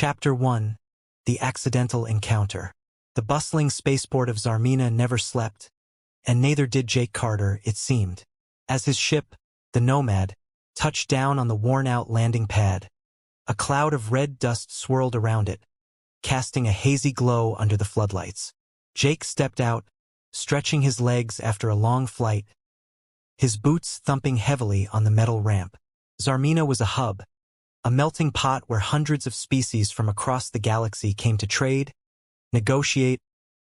Chapter 1. The Accidental Encounter. The bustling spaceport of Zarmina never slept, and neither did Jake Carter, it seemed. As his ship, the Nomad, touched down on the worn-out landing pad, a cloud of red dust swirled around it, casting a hazy glow under the floodlights. Jake stepped out, stretching his legs after a long flight, his boots thumping heavily on the metal ramp. Zarmina was a hub, a melting pot where hundreds of species from across the galaxy came to trade, negotiate,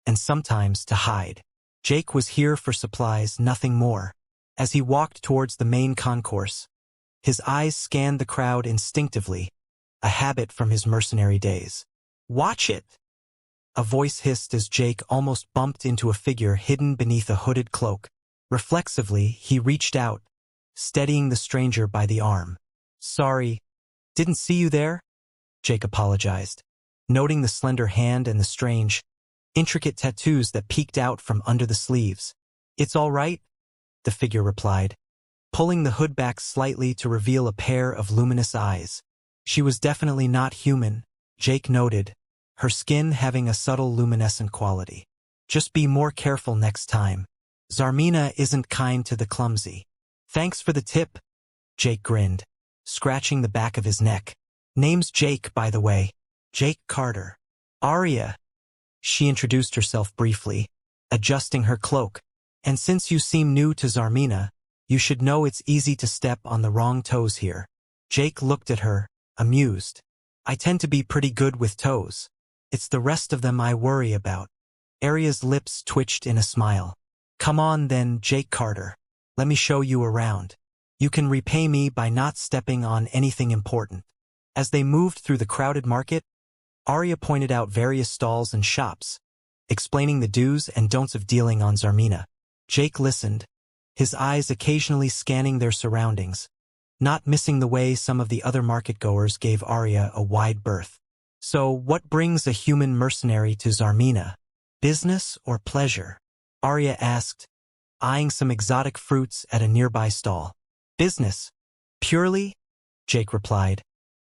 and sometimes to hide. Jake was here for supplies, nothing more. As he walked towards the main concourse, his eyes scanned the crowd instinctively, a habit from his mercenary days. "Watch it!" A voice hissed as Jake almost bumped into a figure hidden beneath a hooded cloak. Reflexively, he reached out, steadying the stranger by the arm. "Sorry, didn't see you there," Jake apologized, noting the slender hand and the strange, intricate tattoos that peeked out from under the sleeves. "It's all right," the figure replied, pulling the hood back slightly to reveal a pair of luminous eyes. She was definitely not human, Jake noted, her skin having a subtle luminescent quality. "Just be more careful next time. Zarmina isn't kind to the clumsy." "Thanks for the tip," Jake grinned, scratching the back of his neck. "Name's Jake, by the way. Jake Carter." "Arya." She introduced herself briefly, adjusting her cloak. "And since you seem new to Zarmina, you should know it's easy to step on the wrong toes here." Jake looked at her, amused. "I tend to be pretty good with toes. It's the rest of them I worry about." Arya's lips twitched in a smile. "Come on then, Jake Carter. Let me show you around. You can repay me by not stepping on anything important." As they moved through the crowded market, Arya pointed out various stalls and shops, explaining the do's and don'ts of dealing on Zarmina. Jake listened, his eyes occasionally scanning their surroundings, not missing the way some of the other market-goers gave Arya a wide berth. "So what brings a human mercenary to Zarmina? Business or pleasure?" Arya asked, eyeing some exotic fruits at a nearby stall. "Business. Purely?" Jake replied,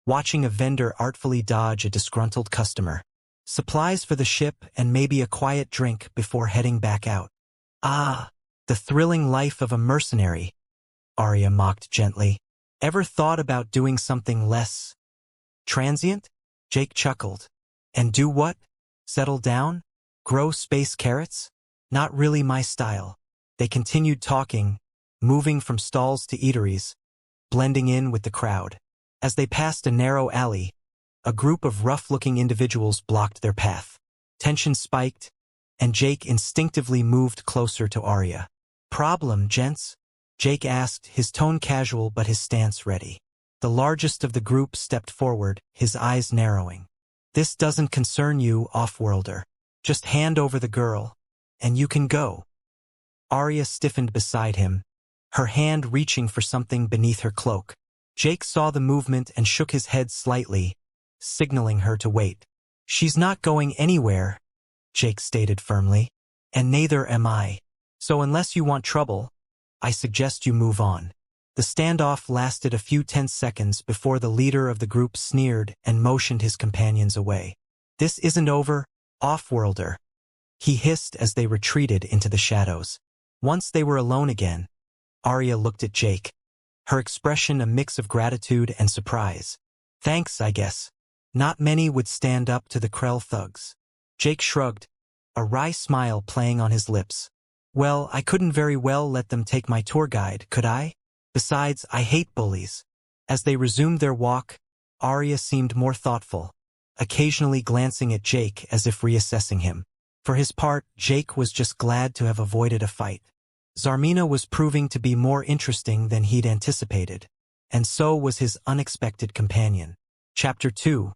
watching a vendor artfully dodge a disgruntled customer. "Supplies for the ship and maybe a quiet drink before heading back out." "Ah, the thrilling life of a mercenary," Arya mocked gently. "Ever thought about doing something less transient?" Jake chuckled. "And do what? Settle down? Grow space carrots? Not really my style." They continued talking, moving from stalls to eateries, blending in with the crowd. As they passed a narrow alley, a group of rough-looking individuals blocked their path. Tension spiked, and Jake instinctively moved closer to Arya. "Problem, gents?" Jake asked, his tone casual but his stance ready. The largest of the group stepped forward, his eyes narrowing. "This doesn't concern you, off-worlder. Just hand over the girl, and you can go." Arya stiffened beside him, her hand reaching for something beneath her cloak. Jake saw the movement and shook his head slightly, signaling her to wait. "She's not going anywhere," Jake stated firmly, "and neither am I. So unless you want trouble, I suggest you move on." The standoff lasted a few tense seconds before the leader of the group sneered and motioned his companions away. "This isn't over, off-worlder," he hissed as they retreated into the shadows. Once they were alone again, Arya looked at Jake, her expression a mix of gratitude and surprise. "Thanks, I guess. Not many would stand up to the Krell thugs." Jake shrugged, a wry smile playing on his lips. "Well, I couldn't very well let them take my tour guide, could I? Besides, I hate bullies." As they resumed their walk, Arya seemed more thoughtful, occasionally glancing at Jake as if reassessing him. For his part, Jake was just glad to have avoided a fight. Zarmina was proving to be more interesting than he'd anticipated, and so was his unexpected companion. Chapter 2.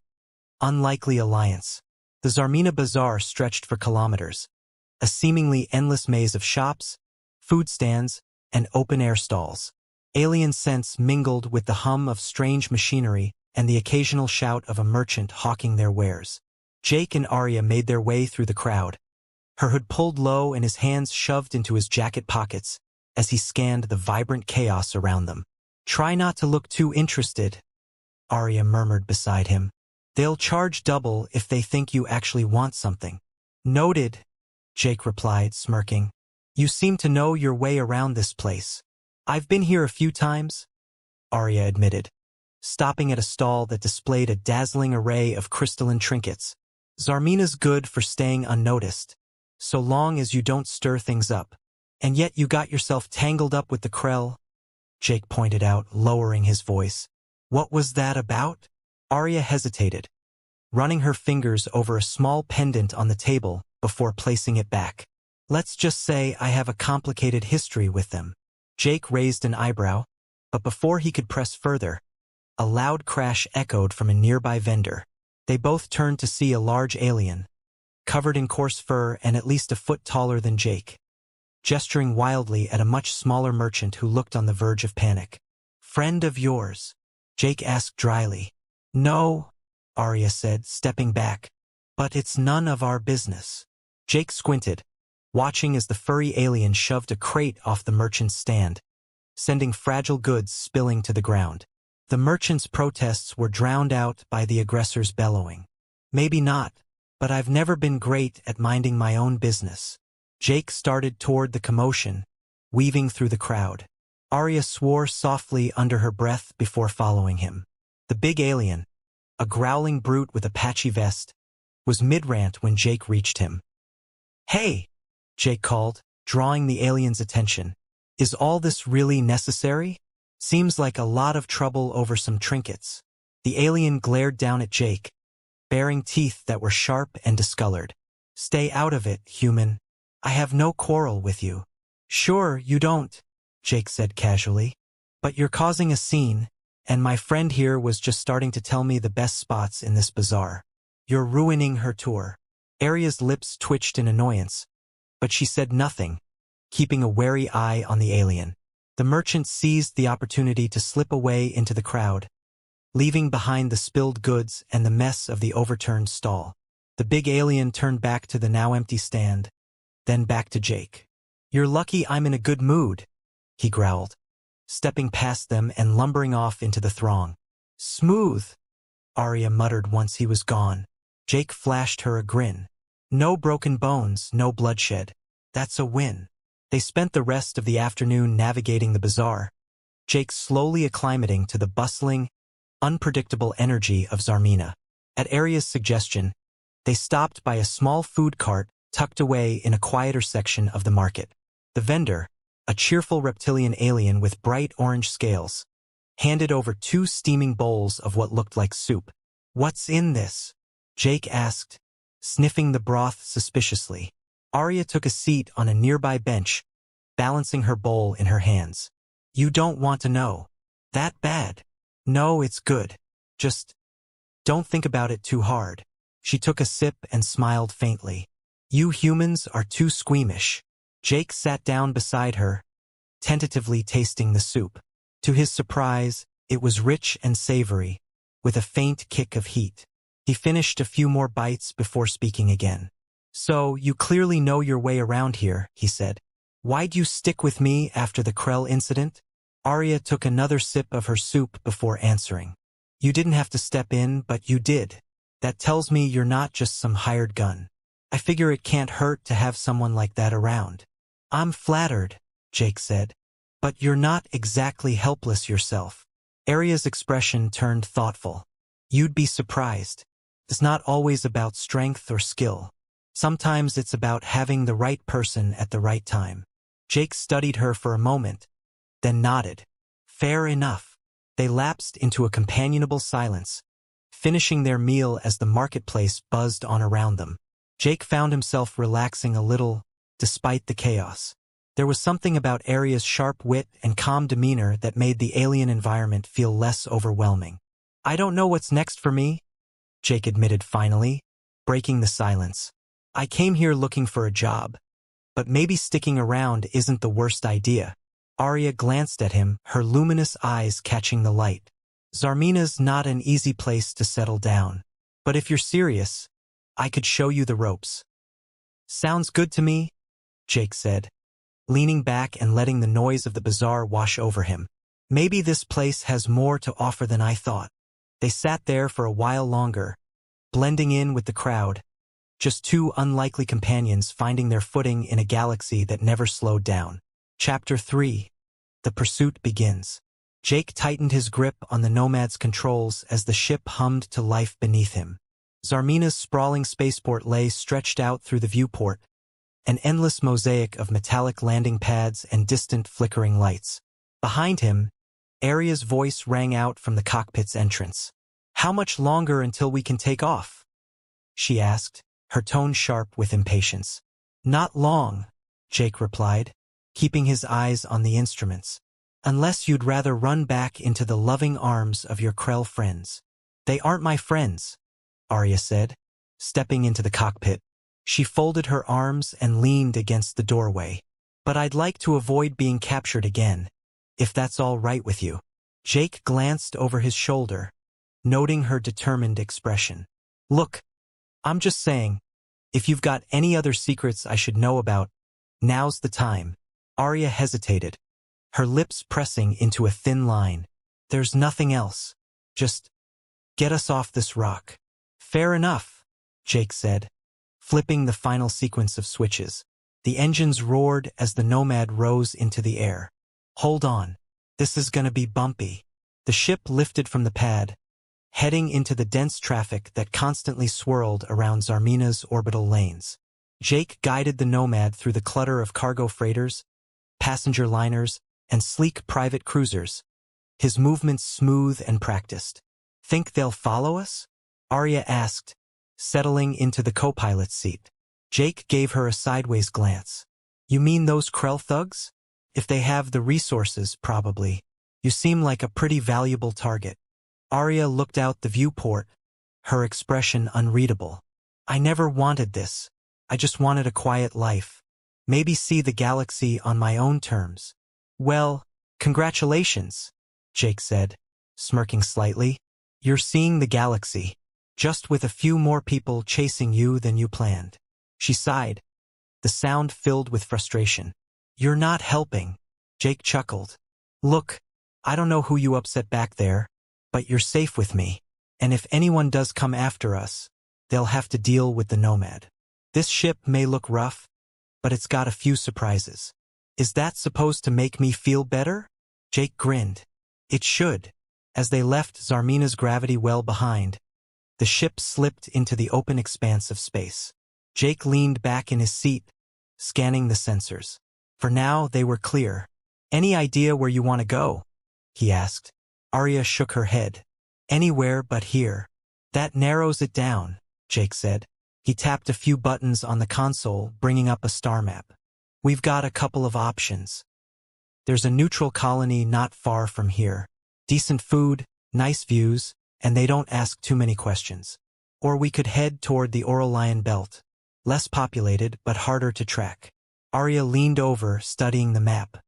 Unlikely Alliance. The Zarmina Bazaar stretched for kilometers, a seemingly endless maze of shops, food stands, and open-air stalls. Alien scents mingled with the hum of strange machinery and the occasional shout of a merchant hawking their wares. Jake and Arya made their way through the crowd, her hood pulled low and his hands shoved into his jacket pockets as he scanned the vibrant chaos around them. "Try not to look too interested," Arya murmured beside him. They'll charge double if they think you actually want something. Noted, Jake replied, smirking. You seem to know your way around this place. I've been here a few times, Arya admitted, stopping at a stall that displayed a dazzling array of crystalline trinkets. Zarmina's good for staying unnoticed, so long as you don't stir things up. And yet you got yourself tangled up with the Krell, Jake pointed out, lowering his voice. What was that about? Arya hesitated, running her fingers over a small pendant on the table before placing it back. Let's just say I have a complicated history with them. Jake raised an eyebrow, but before he could press further, a loud crash echoed from a nearby vendor. They both turned to see a large alien, covered in coarse fur and at least a foot taller than Jake, gesturing wildly at a much smaller merchant who looked on the verge of panic. Friend of yours? Jake asked dryly. No, Arya said, stepping back. But it's none of our business. Jake squinted, watching as the furry alien shoved a crate off the merchant's stand, sending fragile goods spilling to the ground. The merchant's protests were drowned out by the aggressor's bellowing. Maybe not, but I've never been great at minding my own business. Jake started toward the commotion, weaving through the crowd. Arya swore softly under her breath before following him. The big alien, a growling brute with a patchy vest, was mid-rant when Jake reached him. Hey, Jake called, drawing the alien's attention. Is all this really necessary? Seems like a lot of trouble over some trinkets. The alien glared down at Jake, baring teeth that were sharp and discolored. Stay out of it, human. I have no quarrel with you. Sure, you don't, Jake said casually. But you're causing a scene, and my friend here was just starting to tell me the best spots in this bazaar. You're ruining her tour. Arya's lips twitched in annoyance, but she said nothing, keeping a wary eye on the alien. The merchant seized the opportunity to slip away into the crowd, leaving behind the spilled goods and the mess of the overturned stall. The big alien turned back to the now empty stand, then back to Jake. You're lucky I'm in a good mood, he growled, stepping past them and lumbering off into the throng. Smooth, Arya muttered once he was gone. Jake flashed her a grin. No broken bones, no bloodshed. That's a win. They spent the rest of the afternoon navigating the bazaar, Jake slowly acclimating to the bustling, unpredictable energy of Zarmina. At Arya's suggestion, they stopped by a small food cart tucked away in a quieter section of the market. The vendor, a cheerful reptilian alien with bright orange scales, handed over 2 steaming bowls of what looked like soup. What's in this? Jake asked, sniffing the broth suspiciously. Arya took a seat on a nearby bench, balancing her bowl in her hands. You don't want to know. That bad? No, it's good. Just don't think about it too hard. She took a sip and smiled faintly. You humans are too squeamish. Jake sat down beside her, tentatively tasting the soup. To his surprise, it was rich and savory, with a faint kick of heat. He finished a few more bites before speaking again. So, you clearly know your way around here, he said. Why'd you stick with me after the Krell incident? Arya took another sip of her soup before answering. You didn't have to step in, but you did. That tells me you're not just some hired gun. I figure it can't hurt to have someone like that around. I'm flattered, Jake said. But you're not exactly helpless yourself. Arya's expression turned thoughtful. You'd be surprised. It's not always about strength or skill. Sometimes it's about having the right person at the right time. Jake studied her for a moment, then nodded. Fair enough. They lapsed into a companionable silence, finishing their meal as the marketplace buzzed on around them. Jake found himself relaxing a little, despite the chaos. There was something about Arya's sharp wit and calm demeanor that made the alien environment feel less overwhelming. I don't know what's next for me, Jake admitted finally, breaking the silence. I came here looking for a job, but maybe sticking around isn't the worst idea. Arya glanced at him, her luminous eyes catching the light. Zarmina's not an easy place to settle down, but if you're serious, I could show you the ropes. Sounds good to me, Jake said, leaning back and letting the noise of the bazaar wash over him. Maybe this place has more to offer than I thought. They sat there for a while longer, blending in with the crowd, just two unlikely companions finding their footing in a galaxy that never slowed down. Chapter 3. The pursuit begins. Jake tightened his grip on the Nomad's controls as the ship hummed to life beneath him. Zarmina's sprawling spaceport lay stretched out through the viewport, an endless mosaic of metallic landing pads and distant flickering lights. Behind him, Aria's voice rang out from the cockpit's entrance. "How much longer until we can take off?" she asked, her tone sharp with impatience. "Not long," Jake replied, keeping his eyes on the instruments. "Unless you'd rather run back into the loving arms of your Krell friends." "They aren't my friends," Aria said, stepping into the cockpit. She folded her arms and leaned against the doorway. "But I'd like to avoid being captured again, if that's all right with you." Jake glanced over his shoulder, noting her determined expression. "Look, I'm just saying, if you've got any other secrets I should know about, now's the time." Aria hesitated, her lips pressing into a thin line. "There's nothing else. Just get us off this rock." "Fair enough," Jake said, flipping the final sequence of switches. The engines roared as the Nomad rose into the air. "Hold on. This is gonna be bumpy." The ship lifted from the pad, heading into the dense traffic that constantly swirled around Zarmina's orbital lanes. Jake guided the Nomad through the clutter of cargo freighters, passenger liners, and sleek private cruisers, his movements smooth and practiced. "Think they'll follow us?" Aria asked, settling into the co-pilot's seat. Jake gave her a sideways glance. "You mean those Krell thugs? If they have the resources, probably. You seem like a pretty valuable target." Aria looked out the viewport, her expression unreadable. "I never wanted this. I just wanted a quiet life. Maybe see the galaxy on my own terms." "Well, congratulations," Jake said, smirking slightly. "You're seeing the galaxy, just with a few more people chasing you than you planned." She sighed, the sound filled with frustration. "You're not helping," Jake chuckled. "Look, I don't know who you upset back there, but you're safe with me. And if anyone does come after us, they'll have to deal with the Nomad. This ship may look rough, but it's got a few surprises." "Is that supposed to make me feel better?" Jake grinned. "It should." As they left Zarmina's gravity well behind, the ship slipped into the open expanse of space. Jake leaned back in his seat, scanning the sensors. For now, they were clear. "Any idea where you want to go?" he asked. Aria shook her head. "Anywhere but here." "That narrows it down," Jake said. He tapped a few buttons on the console, bringing up a star map. "We've got a couple of options. There's a neutral colony not far from here. Decent food, nice views, and they don't ask too many questions. Or we could head toward the Orolian Belt. Less populated, but harder to track." Aria leaned over, studying the map.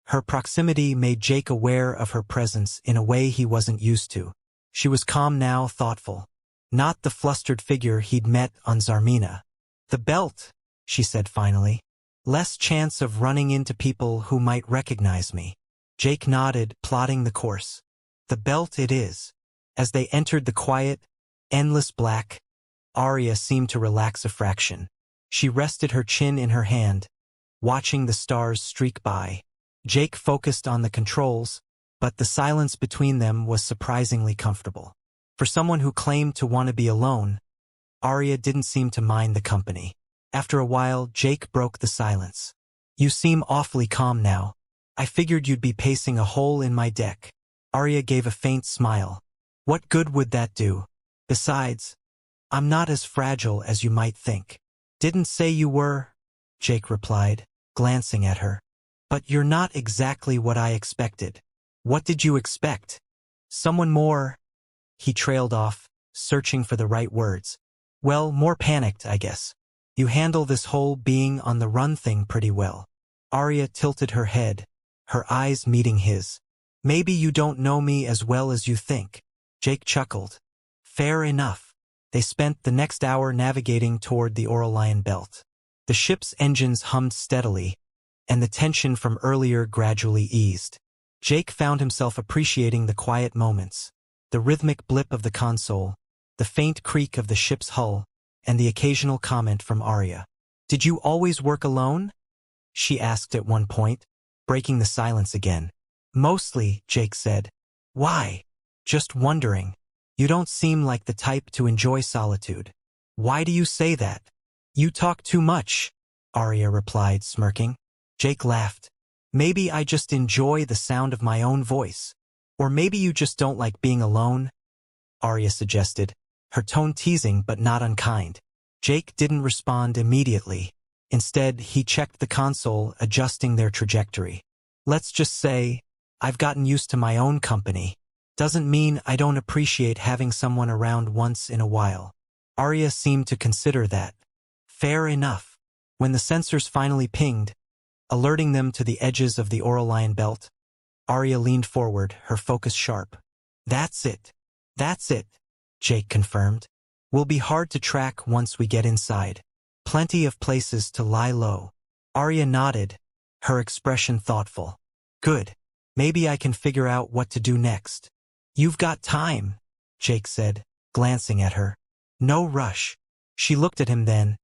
Her proximity made Jake aware of her presence in a way he wasn't used to. She was calm now, thoughtful. Not the flustered figure he'd met on Zarmina. "The Belt," she said finally. "Less chance of running into people who might recognize me." Jake nodded, plotting the course. "The Belt it is." As they entered the quiet, endless black, Aria seemed to relax a fraction. She rested her chin in her hand, watching the stars streak by. Jake focused on the controls, but the silence between them was surprisingly comfortable. For someone who claimed to want to be alone, Aria didn't seem to mind the company. After a while, Jake broke the silence. "You seem awfully calm now. I figured you'd be pacing a hole in my deck." Aria gave a faint smile. "What good would that do? Besides, I'm not as fragile as you might think." "Didn't say you were," Jake replied, glancing at her. "But you're not exactly what I expected." "What did you expect?" "Someone more—" He trailed off, searching for the right words. "Well, more panicked, I guess. You handle this whole being on the run thing pretty well." Aria tilted her head, her eyes meeting his. "Maybe you don't know me as well as you think." Jake chuckled. "Fair enough." They spent the next hour navigating toward the Orolian Belt. The ship's engines hummed steadily, and the tension from earlier gradually eased. Jake found himself appreciating the quiet moments, the rhythmic blip of the console, the faint creak of the ship's hull, and the occasional comment from Arya. "Did you always work alone?" she asked at one point, breaking the silence again. "Mostly," Jake said. "Why?" "Just wondering. You don't seem like the type to enjoy solitude." "Why do you say that?" "You talk too much," Arya replied, smirking. Jake laughed. "Maybe I just enjoy the sound of my own voice. Or maybe you just don't like being alone," Arya suggested, her tone teasing but not unkind. Jake didn't respond immediately. Instead, he checked the console, adjusting their trajectory. "Let's just say, I've gotten used to my own company. Doesn't mean I don't appreciate having someone around once in a while." Arya seemed to consider that. Fair enough. When the sensors finally pinged, alerting them to the edges of the Aurelion belt, Arya leaned forward, her focus sharp. That's it, Jake confirmed. "Will be hard to track once we get inside. Plenty of places to lie low." Arya nodded, her expression thoughtful. "Good. Maybe I can figure out what to do next." "You've got time," Jake said, glancing at her. "No rush." She looked at him then,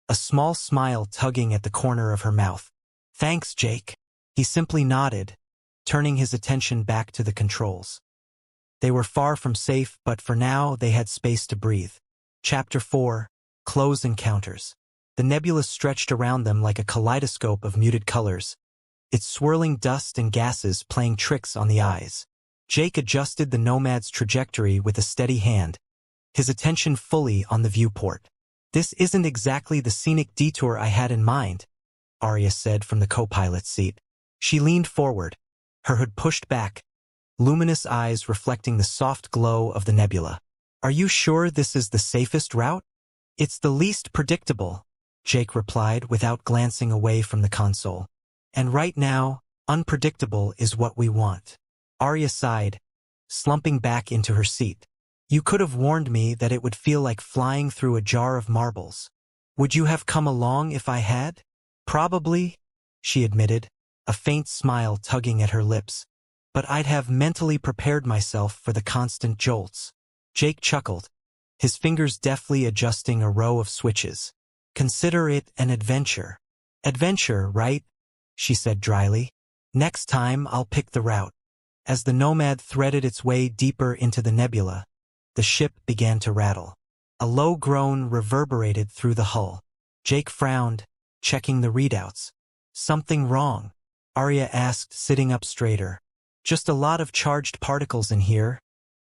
a small smile tugging at the corner of her mouth. "Thanks, Jake." He simply nodded, turning his attention back to the controls. They were far from safe, but for now they had space to breathe. Chapter 4, Close Encounters. The nebula stretched around them like a kaleidoscope of muted colors, its swirling dust and gases playing tricks on the eyes. Jake adjusted the Nomad's trajectory with a steady hand, his attention fully on the viewport. "This isn't exactly the scenic detour I had in mind," Arya said from the co-pilot's seat. She leaned forward, her hood pushed back, luminous eyes reflecting the soft glow of the nebula. "Are you sure this is the safest route?" "It's the least predictable," Jake replied without glancing away from the console. "And right now, unpredictable is what we want." Arya sighed, slumping back into her seat. "You could have warned me that it would feel like flying through a jar of marbles. Would you have come along if I had?" "Probably," she admitted, a faint smile tugging at her lips. "But I'd have mentally prepared myself for the constant jolts." Jake chuckled, his fingers deftly adjusting a row of switches. "Consider it an adventure." "Adventure, right?" she said dryly. "Next time I'll pick the route." As the Nomad threaded its way deeper into the nebula, the ship began to rattle. A low groan reverberated through the hull. Jake frowned, checking the readouts. "Something wrong?" Arya asked, sitting up straighter. "Just a lot of charged particles in here,"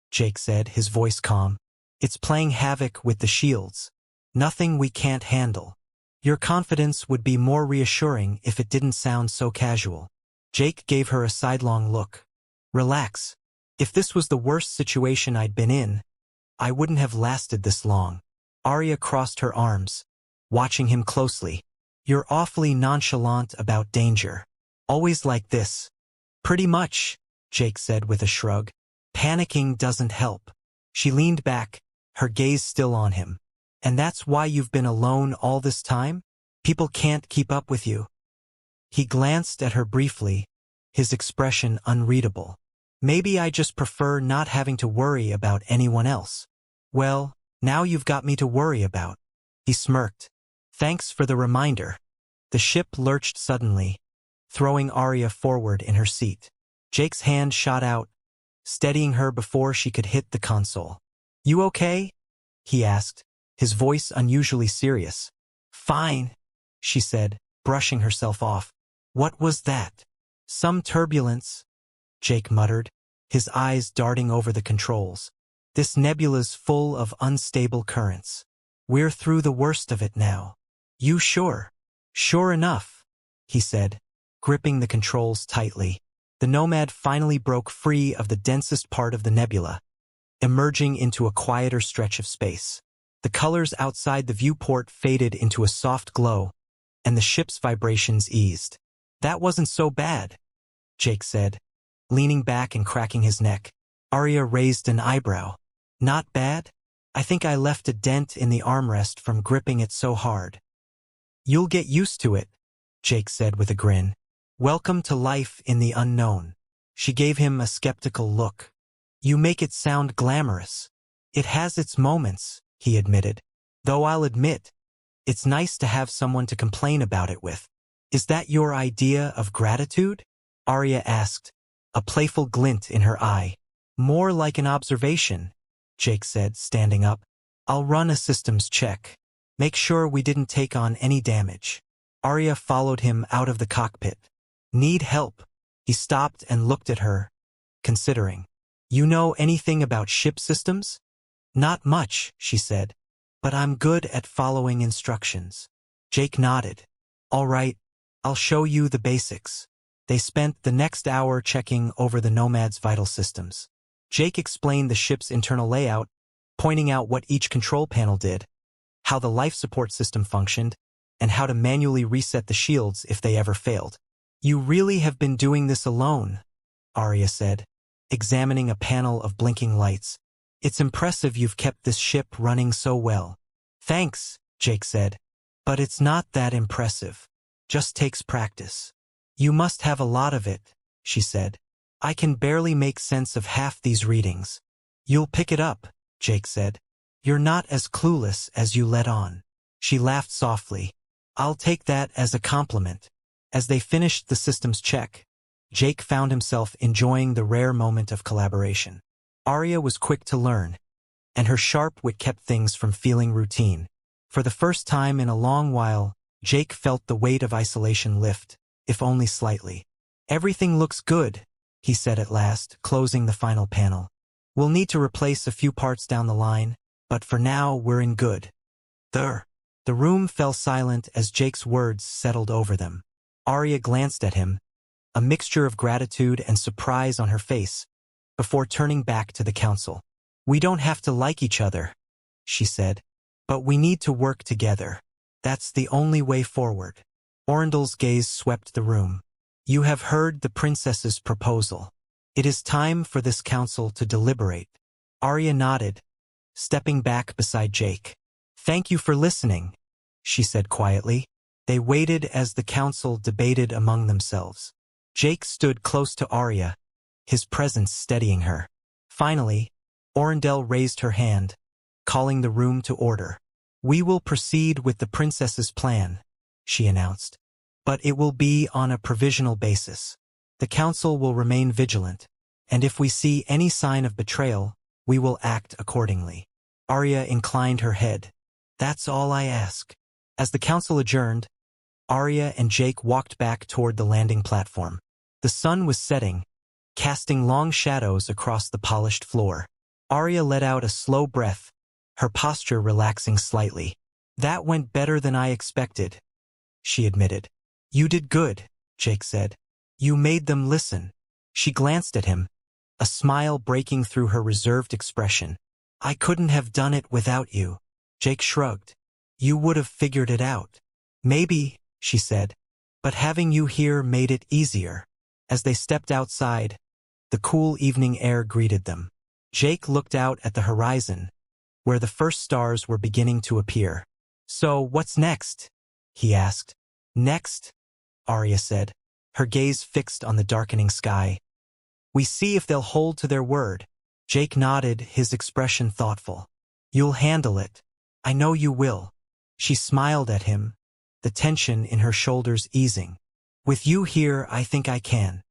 Jake said, his voice calm. "It's playing havoc with the shields. Nothing we can't handle." "Your confidence would be more reassuring if it didn't sound so casual." Jake gave her a sidelong look. "Relax. If this was the worst situation I'd been in, I wouldn't have lasted this long." Arya crossed her arms, watching him closely. "You're awfully nonchalant about danger. Always like this." "Pretty much," Jake said with a shrug. "Panicking doesn't help." She leaned back, her gaze still on him. "And that's why you've been alone all this time? People can't keep up with you." He glanced at her briefly, his expression unreadable. "Maybe I just prefer not having to worry about anyone else." "Well, now you've got me to worry about." He smirked. "Thanks for the reminder." The ship lurched suddenly, throwing Arya forward in her seat. Jake's hand shot out, steadying her before she could hit the console. "You okay?" he asked, his voice unusually serious. "Fine," she said, brushing herself off. "What was that?" "Some turbulence," Jake muttered, his eyes darting over the controls. "This nebula's full of unstable currents. We're through the worst of it now." "You sure?" "Sure enough," he said, gripping the controls tightly. The Nomad finally broke free of the densest part of the nebula, emerging into a quieter stretch of space. The colors outside the viewport faded into a soft glow, and the ship's vibrations eased. "That wasn't so bad," Jake said, leaning back and cracking his neck. Arya raised an eyebrow. "Not bad? I think I left a dent in the armrest from gripping it so hard." "You'll get used to it," Jake said with a grin. "Welcome to life in the unknown." She gave him a skeptical look. "You make it sound glamorous." It has its moments, he admitted. Though I'll admit, it's nice to have someone to complain about it with. Is that your idea of gratitude? Arya asked, a playful glint in her eye. More like an observation, Jake said, standing up. I'll run a systems check. Make sure we didn't take on any damage. Arya followed him out of the cockpit. Need help? He stopped and looked at her, considering. You know anything about ship systems? Not much, she said. But I'm good at following instructions. Jake nodded. All right, I'll show you the basics. They spent the next hour checking over the Nomad's vital systems. Jake explained the ship's internal layout, pointing out what each control panel did, how the life support system functioned, and how to manually reset the shields if they ever failed. You really have been doing this alone, Arya said, examining a panel of blinking lights. It's impressive you've kept this ship running so well. Thanks, Jake said. But it's not that impressive. Just takes practice. You must have a lot of it, she said. I can barely make sense of half these readings. You'll pick it up, Jake said. You're not as clueless as you let on. She laughed softly. I'll take that as a compliment. As they finished the systems check, Jake found himself enjoying the rare moment of collaboration. Arya was quick to learn, and her sharp wit kept things from feeling routine. For the first time in a long while, Jake felt the weight of isolation lift, if only slightly. Everything looks good, he said at last, closing the final panel. We'll need to replace a few parts down the line, but for now we're in good. The room fell silent as Jake's words settled over them. Arya glanced at him, a mixture of gratitude and surprise on her face, before turning back to the council. We don't have to like each other, she said, but we need to work together. That's the only way forward. Orandal's gaze swept the room. You have heard the princess's proposal. It is time for this council to deliberate. Arya nodded, stepping back beside Jake. Thank you for listening, she said quietly. They waited as the council debated among themselves. Jake stood close to Arya, his presence steadying her. Finally, Orandel raised her hand, calling the room to order. We will proceed with the princess's plan, she announced. But it will be on a provisional basis. The council will remain vigilant, and if we see any sign of betrayal, we will act accordingly. Arya inclined her head. That's all I ask. As the council adjourned, Arya and Jake walked back toward the landing platform. The sun was setting, casting long shadows across the polished floor. Arya let out a slow breath, her posture relaxing slightly. That went better than I expected, she admitted. You did good, Jake said. You made them listen. She glanced at him, a smile breaking through her reserved expression. I couldn't have done it without you. Jake shrugged. You would have figured it out. Maybe, she said, but having you here made it easier. As they stepped outside, the cool evening air greeted them. Jake looked out at the horizon, where the first stars were beginning to appear. So, what's next? He asked. Next? Arya said, her gaze fixed on the darkening sky. We see if they'll hold to their word. Jake nodded, his expression thoughtful. You'll handle it. I know you will. She smiled at him, the tension in her shoulders easing. With you here, I think I can.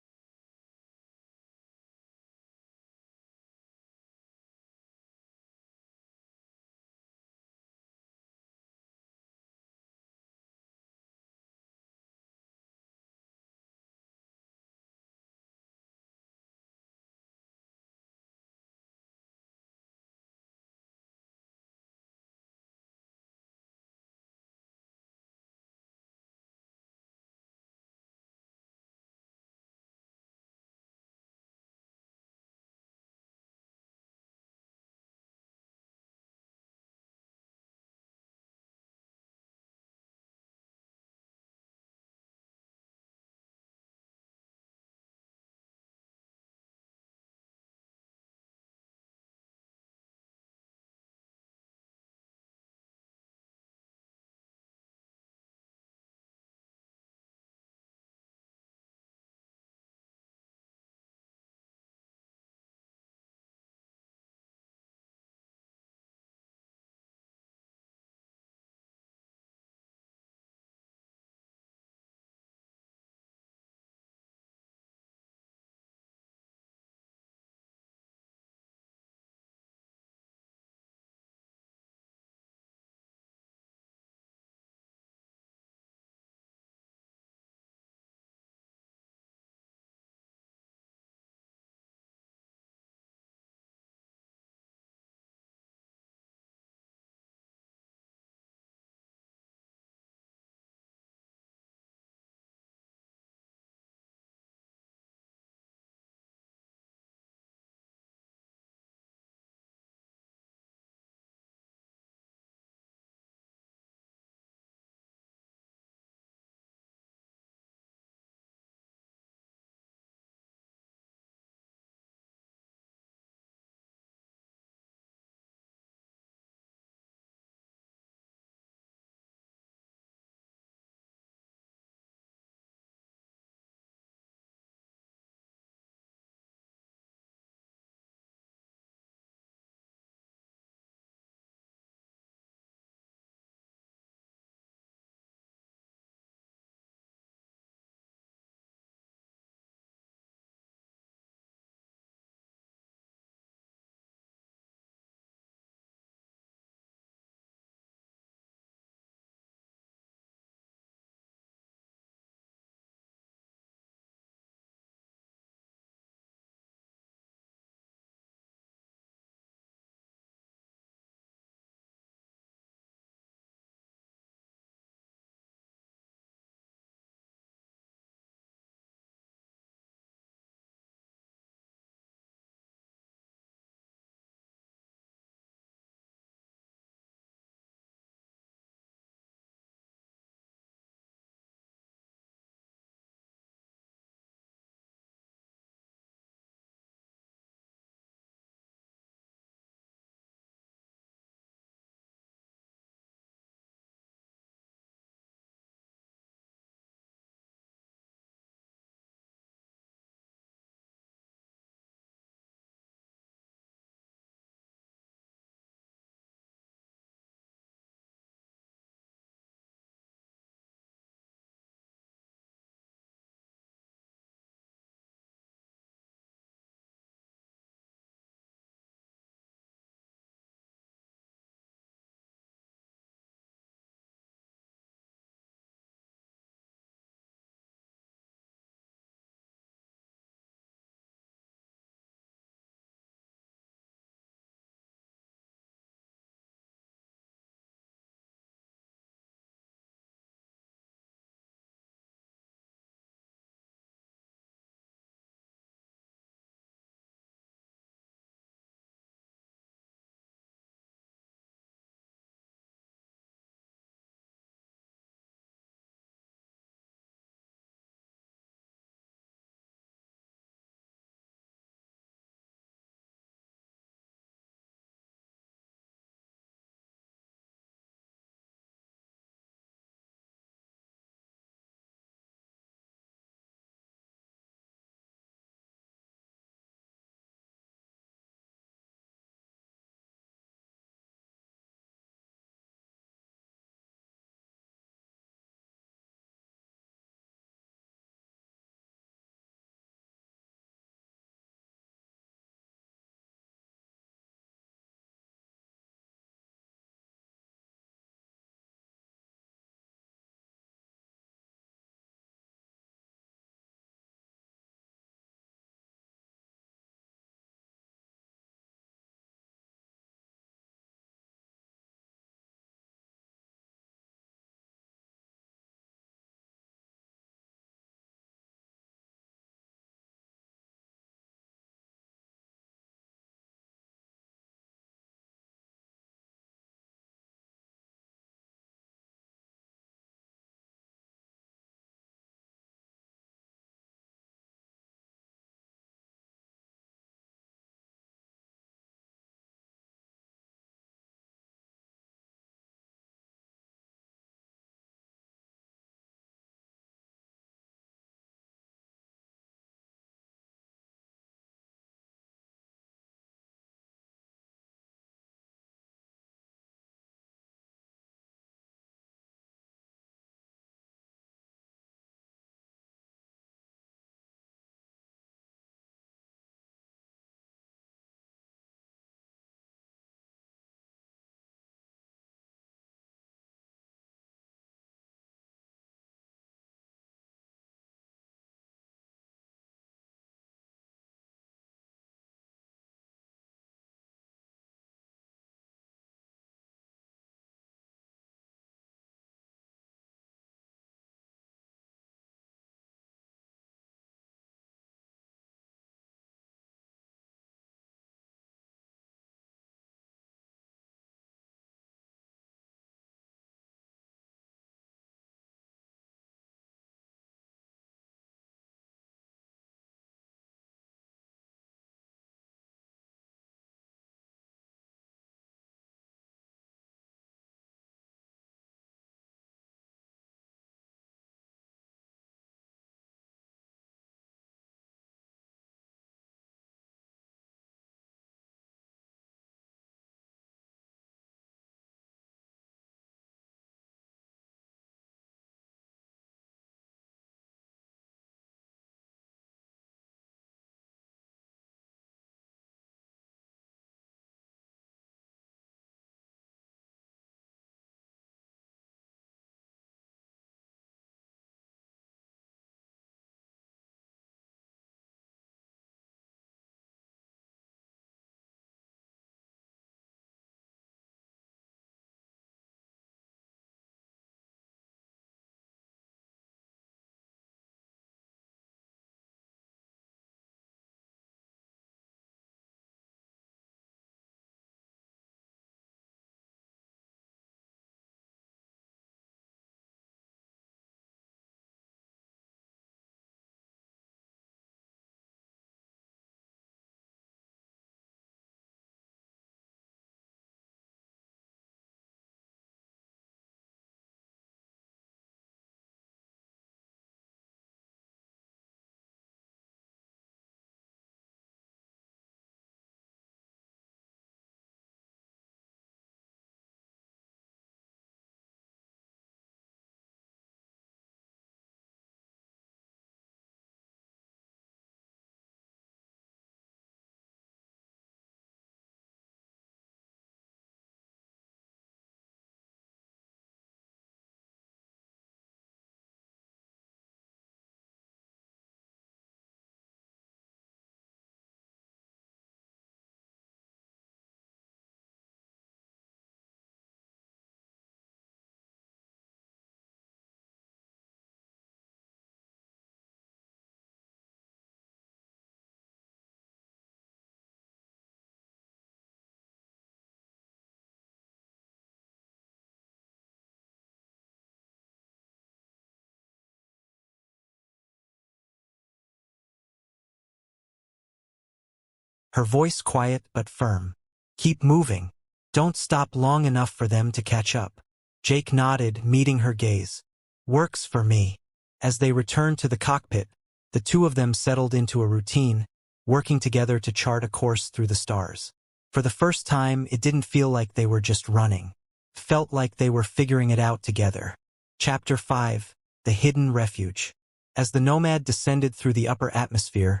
her voice quiet but firm. Keep moving. Don't stop long enough for them to catch up. Jake nodded, meeting her gaze. Works for me. As they returned to the cockpit, the two of them settled into a routine, working together to chart a course through the stars. For the first time, it didn't feel like they were just running. It felt like they were figuring it out together. Chapter 5. The Hidden Refuge. As the Nomad descended through the upper atmosphere,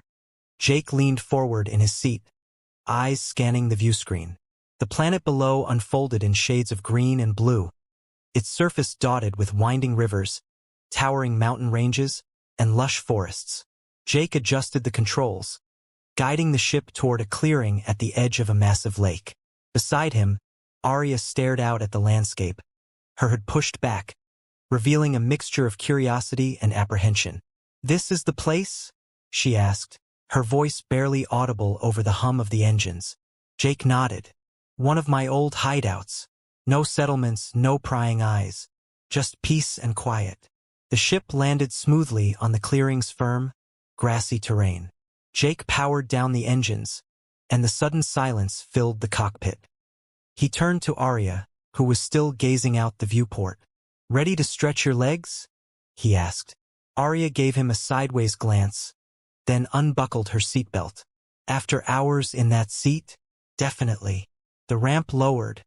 Jake leaned forward in his seat, eyes scanning the viewscreen. The planet below unfolded in shades of green and blue, its surface dotted with winding rivers, towering mountain ranges, and lush forests. Jake adjusted the controls, guiding the ship toward a clearing at the edge of a massive lake. Beside him, Arya stared out at the landscape, her hood pushed back, revealing a mixture of curiosity and apprehension. "This is the place?" she asked, her voice barely audible over the hum of the engines. Jake nodded. "One of my old hideouts. No settlements, no prying eyes. Just peace and quiet." The ship landed smoothly on the clearing's firm, grassy terrain. Jake powered down the engines, and the sudden silence filled the cockpit. He turned to Arya, who was still gazing out the viewport. "Ready to stretch your legs?" he asked. Arya gave him a sideways glance, then unbuckled her seatbelt. "After hours in that seat? Definitely." The ramp lowered,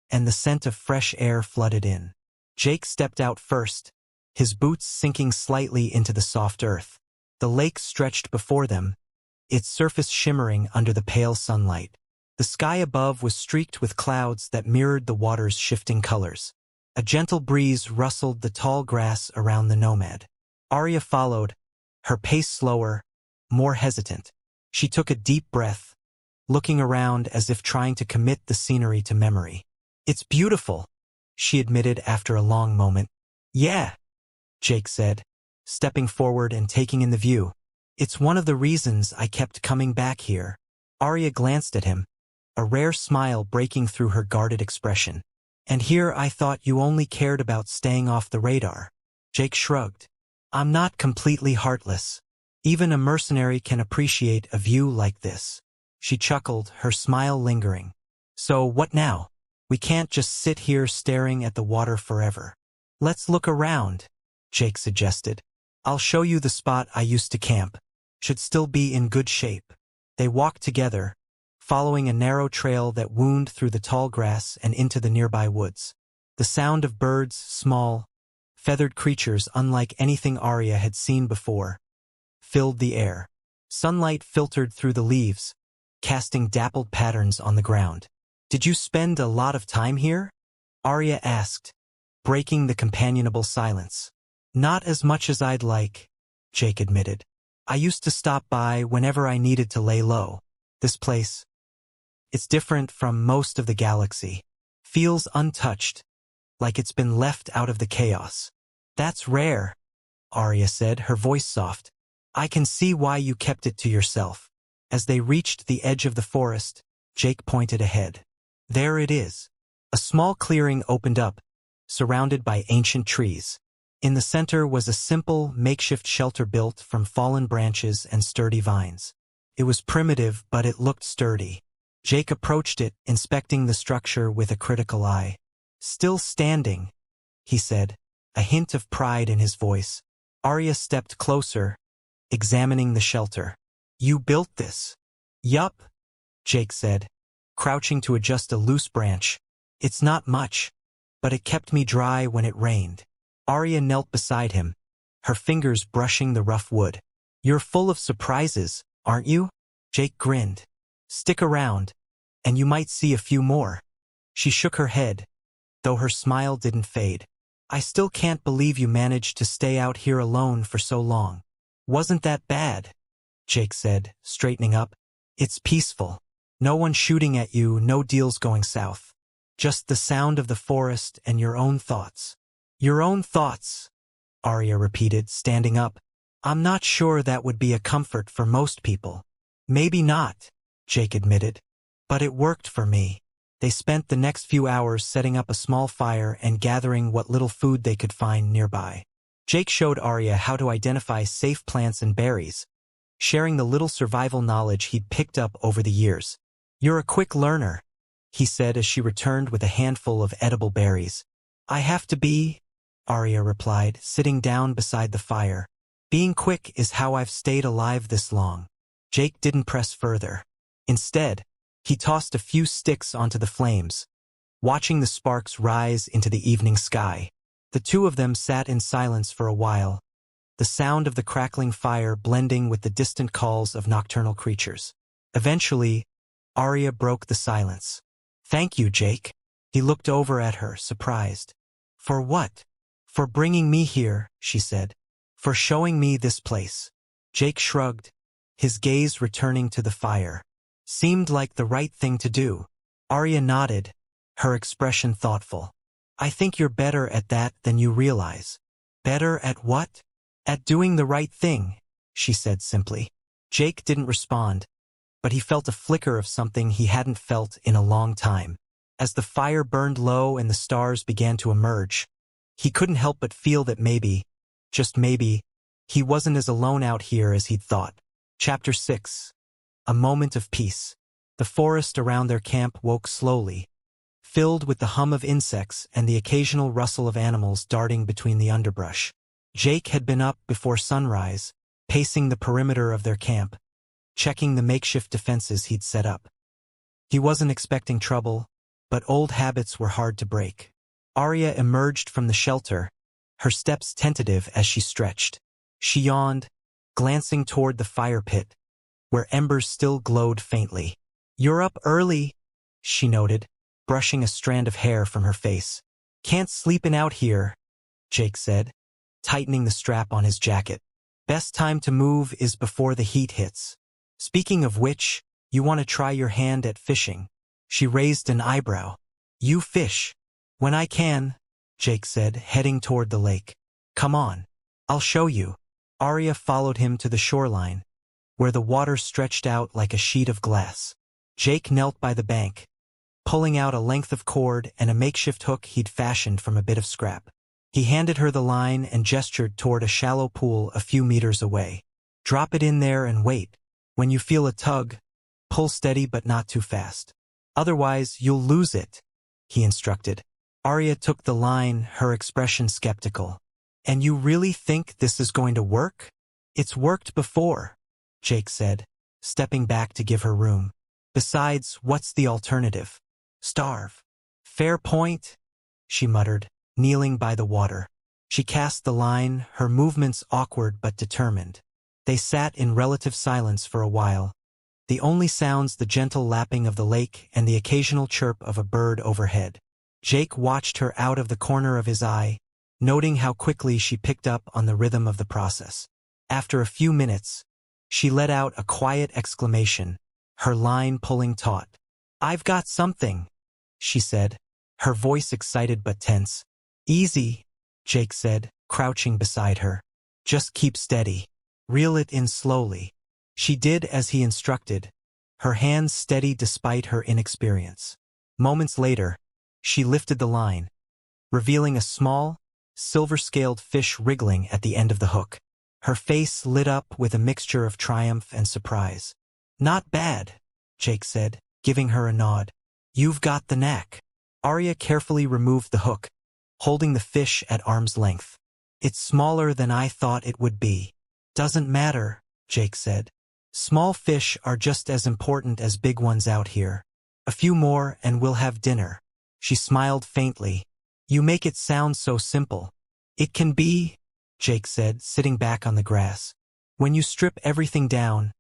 and the scent of fresh air flooded in. Jake stepped out first, his boots sinking slightly into the soft earth. The lake stretched before them, its surface shimmering under the pale sunlight. The sky above was streaked with clouds that mirrored the water's shifting colors. A gentle breeze rustled the tall grass around the Nomad. Arya followed, her pace slower, more hesitant. She took a deep breath, looking around as if trying to commit the scenery to memory. "It's beautiful," she admitted after a long moment. "Yeah," Jake said, stepping forward and taking in the view. "It's one of the reasons I kept coming back here." Arya glanced at him, a rare smile breaking through her guarded expression. "And here I thought you only cared about staying off the radar." Jake shrugged. "I'm not completely heartless. Even a mercenary can appreciate a view like this." She chuckled, her smile lingering. "So what now? We can't just sit here staring at the water forever. Let's look around," Jake suggested. "I'll show you the spot I used to camp. Should still be in good shape." They walked together, following a narrow trail that wound through the tall grass and into the nearby woods. The sound of birds, small, feathered creatures unlike anything Arya had seen before, filled the air. Sunlight filtered through the leaves, casting dappled patterns on the ground. "Did you spend a lot of time here?" Arya asked, breaking the companionable silence. "Not as much as I'd like," Jake admitted. "I used to stop by whenever I needed to lay low. This place, it's different from most of the galaxy. Feels untouched, like it's been left out of the chaos." "That's rare," Arya said, her voice soft. "I can see why you kept it to yourself." As they reached the edge of the forest, Jake pointed ahead. "There it is." A small clearing opened up, surrounded by ancient trees. In the center was a simple, makeshift shelter built from fallen branches and sturdy vines. It was primitive, but it looked sturdy. Jake approached it, inspecting the structure with a critical eye. "Still standing," he said, a hint of pride in his voice. Arya stepped closer, examining the shelter. "You built this?" "Yup," Jake said, crouching to adjust a loose branch. "It's not much, but it kept me dry when it rained." Arya knelt beside him, her fingers brushing the rough wood. "You're full of surprises, aren't you?" Jake grinned. "Stick around, and you might see a few more." She shook her head, though her smile didn't fade. "I still can't believe you managed to stay out here alone for so long." "Wasn't that bad," Jake said, straightening up. "It's peaceful. No one shooting at you, no deals going south. Just the sound of the forest and your own thoughts." "Your own thoughts," Arya repeated, standing up. "I'm not sure that would be a comfort for most people." "Maybe not," Jake admitted. "But it worked for me." They spent the next few hours setting up a small fire and gathering what little food they could find nearby. Jake showed Arya how to identify safe plants and berries, sharing the little survival knowledge he'd picked up over the years. "You're a quick learner," he said as she returned with a handful of edible berries. "I have to be," Arya replied, sitting down beside the fire. "Being quick is how I've stayed alive this long." Jake didn't press further. Instead, he tossed a few sticks onto the flames, watching the sparks rise into the evening sky. The two of them sat in silence for a while, the sound of the crackling fire blending with the distant calls of nocturnal creatures. Eventually, Arya broke the silence. "Thank you, Jake." He looked over at her, surprised. "For what?" "For bringing me here," she said. "For showing me this place." Jake shrugged, his gaze returning to the fire. "Seemed like the right thing to do." Arya nodded, her expression thoughtful. "I think you're better at that than you realize." "Better at what?" "At doing the right thing," she said simply. Jake didn't respond, but he felt a flicker of something he hadn't felt in a long time. As the fire burned low and the stars began to emerge, he couldn't help but feel that maybe, just maybe, he wasn't as alone out here as he'd thought. Chapter 6. A moment of peace. The forest around their camp woke slowly, filled with the hum of insects and the occasional rustle of animals darting between the underbrush. Jake had been up before sunrise, pacing the perimeter of their camp, checking the makeshift defenses he'd set up. He wasn't expecting trouble, but old habits were hard to break. Arya emerged from the shelter, her steps tentative as she stretched. She yawned, glancing toward the fire pit, where embers still glowed faintly. "You're up early," she noted, brushing a strand of hair from her face. "Can't sleep in out here," Jake said, tightening the strap on his jacket. "Best time to move is before the heat hits. Speaking of which, you want to try your hand at fishing?" She raised an eyebrow. "You fish?" "When I can," Jake said, heading toward the lake. "Come on. I'll show you." Arya followed him to the shoreline, where the water stretched out like a sheet of glass. Jake knelt by the bank, pulling out a length of cord and a makeshift hook he'd fashioned from a bit of scrap. He handed her the line and gestured toward a shallow pool a few meters away. "Drop it in there and wait. When you feel a tug, pull steady but not too fast. Otherwise, you'll lose it," he instructed. Arya took the line, her expression skeptical. "And you really think this is going to work?" "It's worked before," Jake said, stepping back to give her room. "Besides, what's the alternative? Starve." "Fair point," she muttered, kneeling by the water. She cast the line, her movements awkward but determined. They sat in relative silence for a while, the only sounds the gentle lapping of the lake and the occasional chirp of a bird overhead. Jake watched her out of the corner of his eye, noting how quickly she picked up on the rhythm of the process. After a few minutes, she let out a quiet exclamation, her line pulling taut. "I've got something," she said, her voice excited but tense. "Easy," Jake said, crouching beside her. "Just keep steady. Reel it in slowly." She did as he instructed, her hands steady despite her inexperience. Moments later, she lifted the line, revealing a small, silver-scaled fish wriggling at the end of the hook. Her face lit up with a mixture of triumph and surprise. "Not bad," Jake said, giving her a nod. "You've got the knack." Arya carefully removed the hook, holding the fish at arm's length. "It's smaller than I thought it would be." "Doesn't matter," Jake said. "Small fish are just as important as big ones out here. A few more and we'll have dinner." She smiled faintly. "You make it sound so simple." "It can be," Jake said, sitting back on the grass. "When you strip everything down,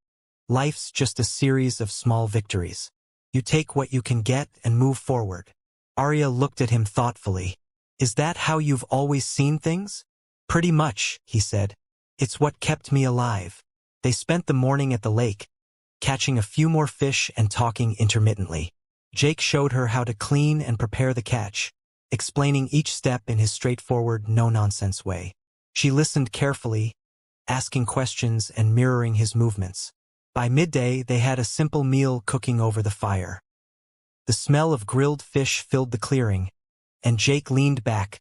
life's just a series of small victories. You take what you can get and move forward." Arya looked at him thoughtfully. "Is that how you've always seen things?" "Pretty much," he said. "It's what kept me alive." They spent the morning at the lake, catching a few more fish and talking intermittently. Jake showed her how to clean and prepare the catch, explaining each step in his straightforward, no-nonsense way. She listened carefully, asking questions and mirroring his movements. By midday, they had a simple meal cooking over the fire. The smell of grilled fish filled the clearing, and Jake leaned back,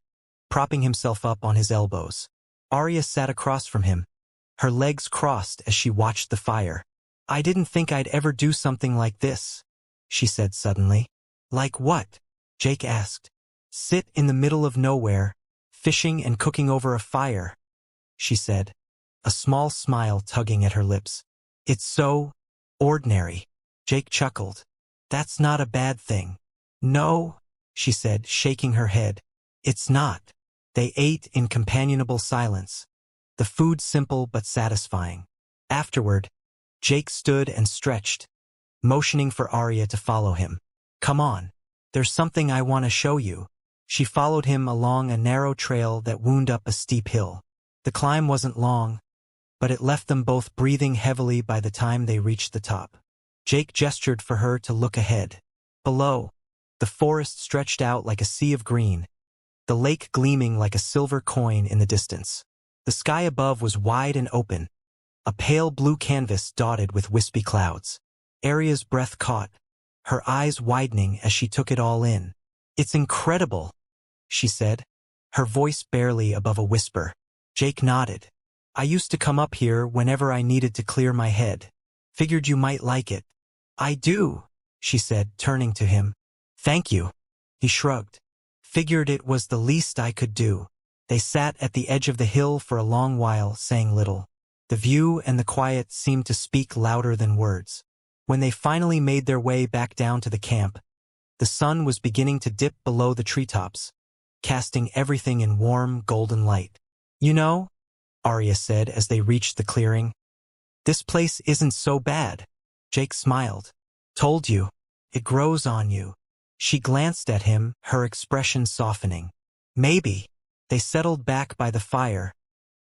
propping himself up on his elbows. Arya sat across from him, Her legs crossed as she watched the fire. "I didn't think I'd ever do something like this," she said suddenly. "Like what?" Jake asked. "Sit in the middle of nowhere, fishing and cooking over a fire," she said, a small smile tugging at her lips. "It's so ordinary." Jake chuckled. "That's not a bad thing." "No," she said, shaking her head. "It's not." They ate in companionable silence, the food simple but satisfying. Afterward, Jake stood and stretched, motioning for Arya to follow him. "Come on. There's something I want to show you." She followed him along a narrow trail that wound up a steep hill. The climb wasn't long, but it left them both breathing heavily by the time they reached the top. Jake gestured for her to look ahead. Below, the forest stretched out like a sea of green, the lake gleaming like a silver coin in the distance. The sky above was wide and open, a pale blue canvas dotted with wispy clouds. Arya's breath caught, her eyes widening as she took it all in. "It's incredible," she said, her voice barely above a whisper. Jake nodded. "I used to come up here whenever I needed to clear my head. Figured you might like it." "I do," she said, turning to him. "Thank you." He shrugged. "Figured it was the least I could do." They sat at the edge of the hill for a long while, saying little. The view and the quiet seemed to speak louder than words. When they finally made their way back down to the camp, the sun was beginning to dip below the treetops, casting everything in warm, golden light. "You know," Arya said as they reached the clearing, "this place isn't so bad." Jake smiled. "Told you. It grows on you." She glanced at him, her expression softening. "Maybe." They settled back by the fire,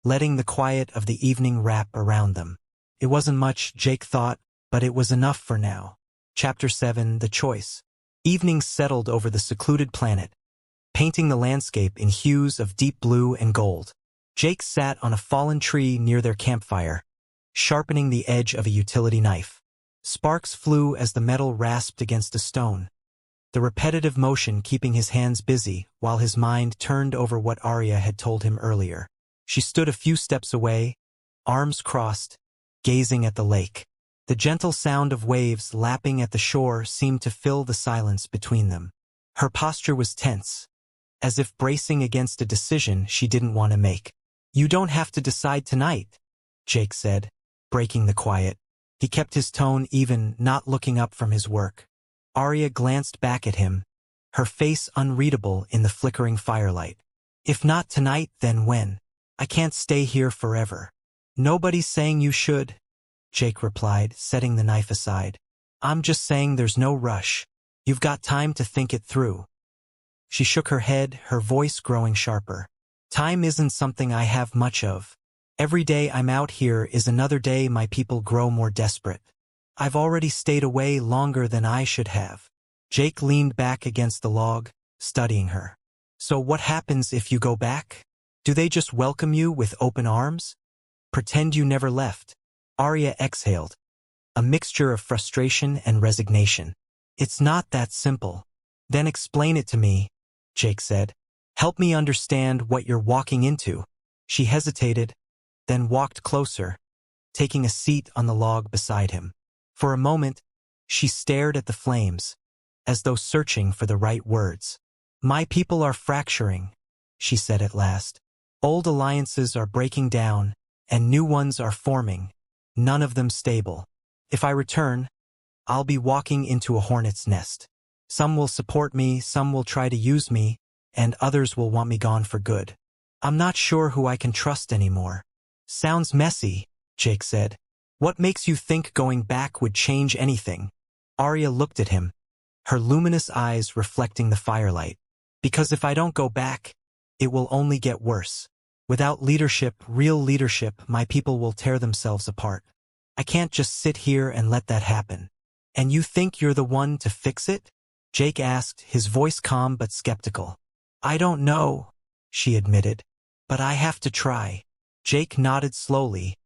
letting the quiet of the evening wrap around them. It wasn't much, Jake thought, but it was enough for now. Chapter 7: The Choice. Evening settled over the secluded planet, painting the landscape in hues of deep blue and gold. Jake sat on a fallen tree near their campfire, sharpening the edge of a utility knife. Sparks flew as the metal rasped against a stone, the repetitive motion keeping his hands busy while his mind turned over what Arya had told him earlier. She stood a few steps away, arms crossed, gazing at the lake. The gentle sound of waves lapping at the shore seemed to fill the silence between them. Her posture was tense, as if bracing against a decision she didn't want to make. "You don't have to decide tonight," Jake said, breaking the quiet. He kept his tone even, not looking up from his work. Arya glanced back at him, her face unreadable in the flickering firelight. "If not tonight, then when? I can't stay here forever." "Nobody's saying you should," Jake replied, setting the knife aside. "I'm just saying there's no rush. You've got time to think it through." She shook her head, her voice growing sharper. "Time isn't something I have much of. Every day I'm out here is another day my people grow more desperate. I've already stayed away longer than I should have." Jake leaned back against the log, studying her. "So what happens if you go back? Do they just welcome you with open arms? Pretend you never left?" Arya exhaled, a mixture of frustration and resignation. "It's not that simple." "Then explain it to me," Jake said. "Help me understand what you're walking into." She hesitated, then walked closer, taking a seat on the log beside him. For a moment, she stared at the flames, as though searching for the right words. "My people are fracturing," she said at last. "Old alliances are breaking down, and new ones are forming, none of them stable. If I return, I'll be walking into a hornet's nest. Some will support me, some will try to use me, and others will want me gone for good. I'm not sure who I can trust anymore." "Sounds messy," Jake said. "What makes you think going back would change anything?" Arya looked at him, her luminous eyes reflecting the firelight. "Because if I don't go back, it will only get worse. Without leadership, real leadership, my people will tear themselves apart. I can't just sit here and let that happen." "And you think you're the one to fix it?" Jake asked, his voice calm but skeptical. "I don't know," she admitted, "but I have to try." Jake nodded slowly,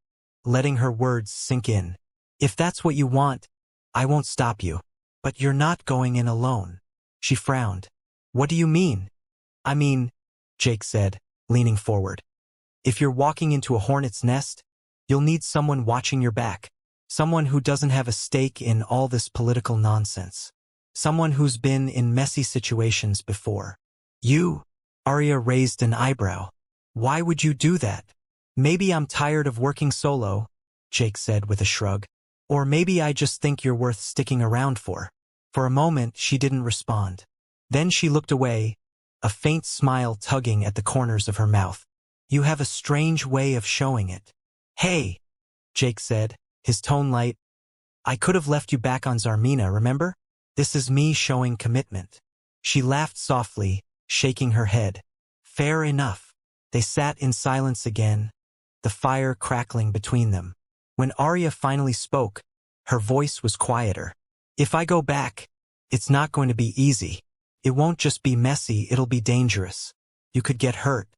letting her words sink in. "If that's what you want, I won't stop you. But you're not going in alone." She frowned. "What do you mean?" "I mean," Jake said, leaning forward, "if you're walking into a hornet's nest, You'll need someone watching your back. Someone who doesn't have a stake in all this political nonsense. Someone who's been in messy situations before. You? Arya raised an eyebrow. Why would you do that? Maybe I'm tired of working solo, Jake said with a shrug. Or maybe I just think you're worth sticking around for. For a moment, she didn't respond. Then she looked away, a faint smile tugging at the corners of her mouth. You have a strange way of showing it. Hey, Jake said, his tone light. I could have left you back on Zarmina, remember? This is me showing commitment. She laughed softly, shaking her head. Fair enough. They sat in silence again, the fire crackling between them. When Arya finally spoke, her voice was quieter. If I go back, it's not going to be easy. It won't just be messy, it'll be dangerous. You could get hurt.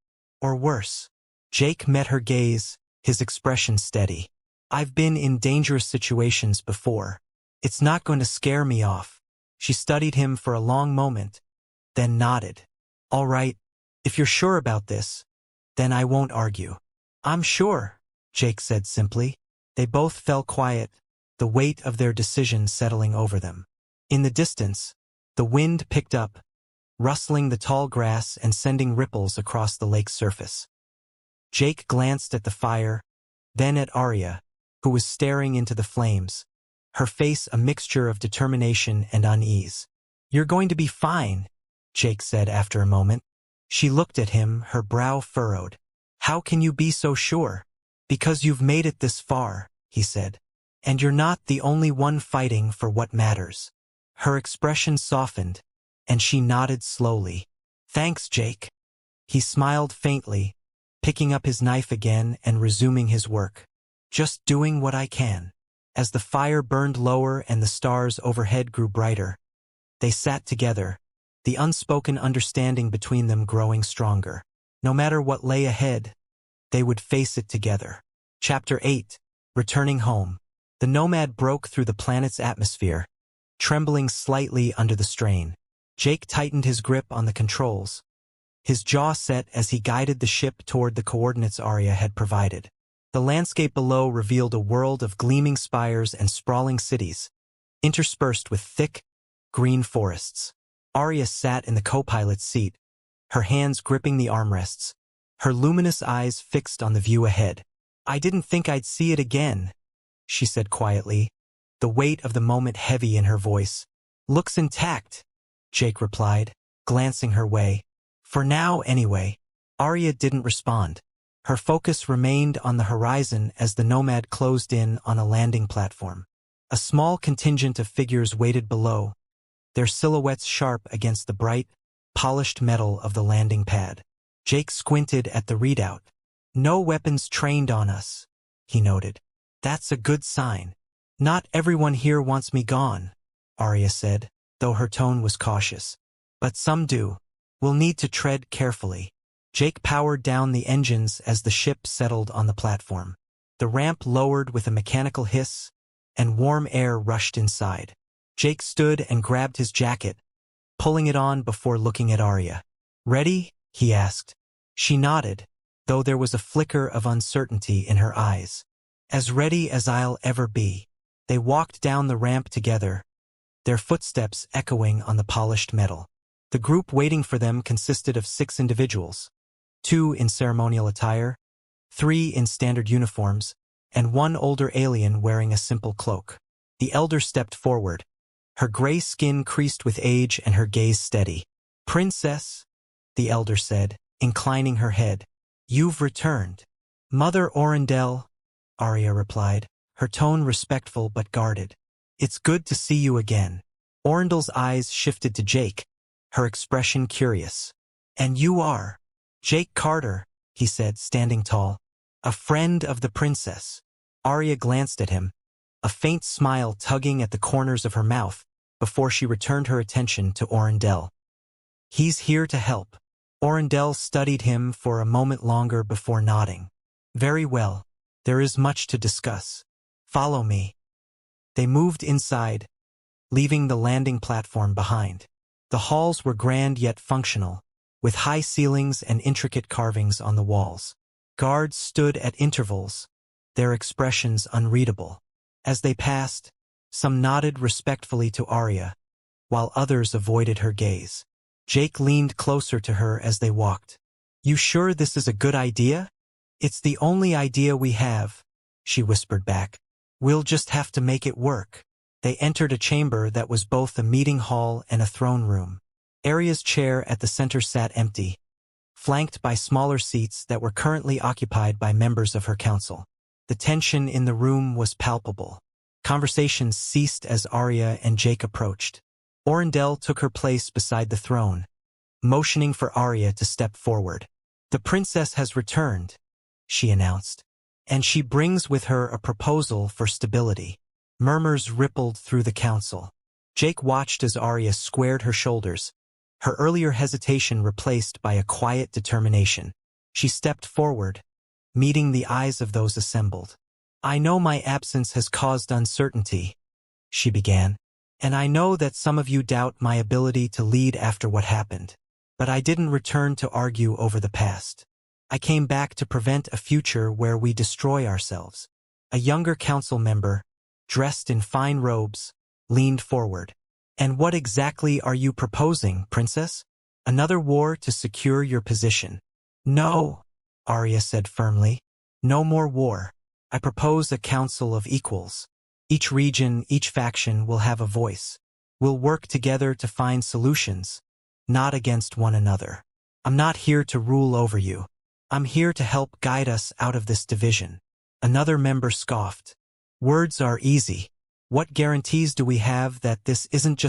Or worse. Jake met her gaze, his expression steady. I've been in dangerous situations before. It's not going to scare me off. She studied him for a long moment, then nodded. All right, if you're sure about this, then I won't argue. I'm sure, Jake said simply. They both fell quiet, the weight of their decision settling over them. In the distance, the wind picked up, rustling the tall grass and sending ripples across the lake's surface. Jake glanced at the fire, then at Arya, who was staring into the flames, her face a mixture of determination and unease. You're going to be fine, Jake said after a moment. She looked at him, her brow furrowed. How can you be so sure? Because you've made it this far, he said. And you're not the only one fighting for what matters. Her expression softened, and she nodded slowly. Thanks, Jake. He smiled faintly, picking up his knife again and resuming his work. Just doing what I can. As the fire burned lower and the stars overhead grew brighter, they sat together, the unspoken understanding between them growing stronger. No matter what lay ahead, they would face it together. Chapter 8. Returning home. The Nomad broke through the planet's atmosphere, trembling slightly under the strain. Jake tightened his grip on the controls, his jaw set as he guided the ship toward the coordinates Arya had provided. The landscape below revealed a world of gleaming spires and sprawling cities, interspersed with thick, green forests. Arya sat in the co-pilot's seat, her hands gripping the armrests, her luminous eyes fixed on the view ahead. I didn't think I'd see it again, she said quietly, the weight of the moment heavy in her voice. Looks intact, Jake replied, glancing her way. For now, anyway. Arya didn't respond. Her focus remained on the horizon as the Nomad closed in on a landing platform. A small contingent of figures waited below, their silhouettes sharp against the bright, polished metal of the landing pad. Jake squinted at the readout. No weapons trained on us, he noted. That's a good sign. Not everyone here wants me gone, Arya said, though her tone was cautious. But some do. We'll need to tread carefully. Jake powered down the engines as the ship settled on the platform. The ramp lowered with a mechanical hiss, and warm air rushed inside. Jake stood and grabbed his jacket, pulling it on before looking at Arya. Ready? He asked. She nodded, though there was a flicker of uncertainty in her eyes. As ready as I'll ever be. They walked down the ramp together, their footsteps echoing on the polished metal. The group waiting for them consisted of 6 individuals, 2 in ceremonial attire, 3 in standard uniforms, and 1 older alien wearing a simple cloak. The elder stepped forward, her gray skin creased with age and her gaze steady. Princess, the elder said, inclining her head. You've returned. Mother Orindel, Arya replied, her tone respectful but guarded. It's good to see you again. Orindel's eyes shifted to Jake, her expression curious. And you are? Jake Carter, he said, standing tall. A friend of the princess. Arya glanced at him, a faint smile tugging at the corners of her mouth, before she returned her attention to Orindel. He's here to help. Orindel studied him for a moment longer before nodding. Very well. There is much to discuss. Follow me. They moved inside, leaving the landing platform behind. The halls were grand yet functional, with high ceilings and intricate carvings on the walls. Guards stood at intervals, their expressions unreadable. As they passed, some nodded respectfully to Arya, while others avoided her gaze. Jake leaned closer to her as they walked. "You sure this is a good idea?" "It's the only idea we have," she whispered back. "We'll just have to make it work." They entered a chamber that was both a meeting hall and a throne room. Arya's chair at the center sat empty, flanked by smaller seats that were currently occupied by members of her council. The tension in the room was palpable. Conversations ceased as Arya and Jake approached. Orindel took her place beside the throne, motioning for Arya to step forward. "The princess has returned," she announced, "and she brings with her a proposal for stability." Murmurs rippled through the council. Jake watched as Arya squared her shoulders, her earlier hesitation replaced by a quiet determination. She stepped forward, meeting the eyes of those assembled. "I know my absence has caused uncertainty," she began, "and I know that some of you doubt my ability to lead after what happened. But I didn't return to argue over the past. I came back to prevent a future where we destroy ourselves." A younger council member, dressed in fine robes, leaned forward. "And what exactly are you proposing, Princess? Another war to secure your position?" "No," Arya said firmly. "No more war. I propose a council of equals. Each region, each faction will have a voice. We'll work together to find solutions, not against one another. I'm not here to rule over you. I'm here to help guide us out of this division." Another member scoffed. "Words are easy. What guarantees do we have that this isn't just